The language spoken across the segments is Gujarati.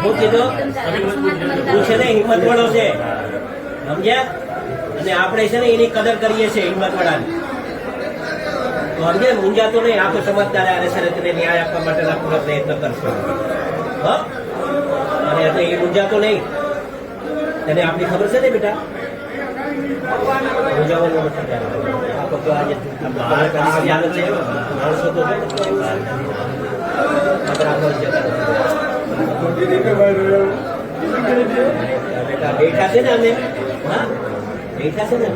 હું કીધું તું છે ને હિંમત વાળો છે, સમજ્યા? અને આપણે છે ને એની કદર કરીએ છીએ, હિંમત વાળાની. તો સમજે, મૂંઝાતો નહીં. આખો સમાજદાર આને છે ને તેને ન્યાય આપવા માટેના પૂરા પ્રયત્ન કરશો. અને એટલે એ મૂંઝાતો નહીં. તને આપણી ખબર છે ને બેટા? મૂંઝાવાનું નથી ત્યારે. આખો તો આજે માણસો તો છે બેટા બેઠા છે ને અમે. હા, બેઠા છે ને.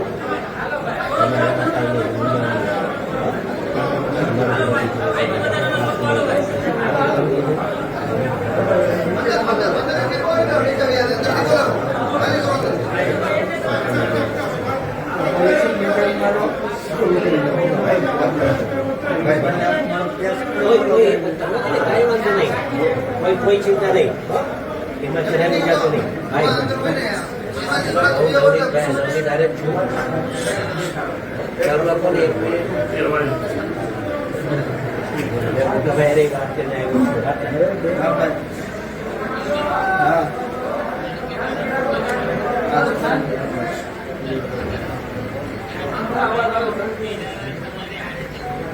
કોઈ ચિંતા નહીં, એમાં શરીર જતો નહીં.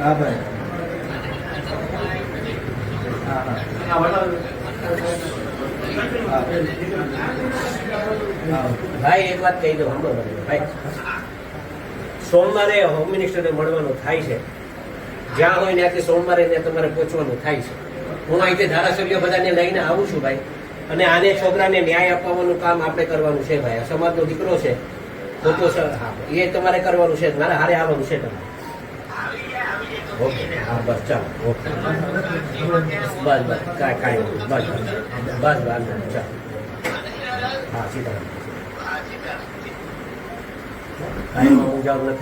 હા ભાઈ. ભાઈ એક વાત કહી દઉં, ભાઈ સોમવારે હોમ મિનિસ્ટરને મળવાનું થાય છે. જ્યાં હોય ત્યાંથી સોમવારે ત્યાં તમારે પહોંચવાનું થાય છે. હું અહીંથી ધારાસભ્ય બધાને લઈને આવું છું ભાઈ. અને આને છોકરાને ન્યાય અપાવવાનું કામ આપણે કરવાનું છે ભાઈ. સમાજનો દીકરો છે, ખોટો છે, હા એ તમારે કરવાનું છે. મારે હારે આવવાનું છે તમારે. ઓકે, હા બસ ચાલો. ઓકે, બસ બસ કાંઈ બસ બસ બસ ચાલો. હા સીધા કાંઈ હું જાવ નથી.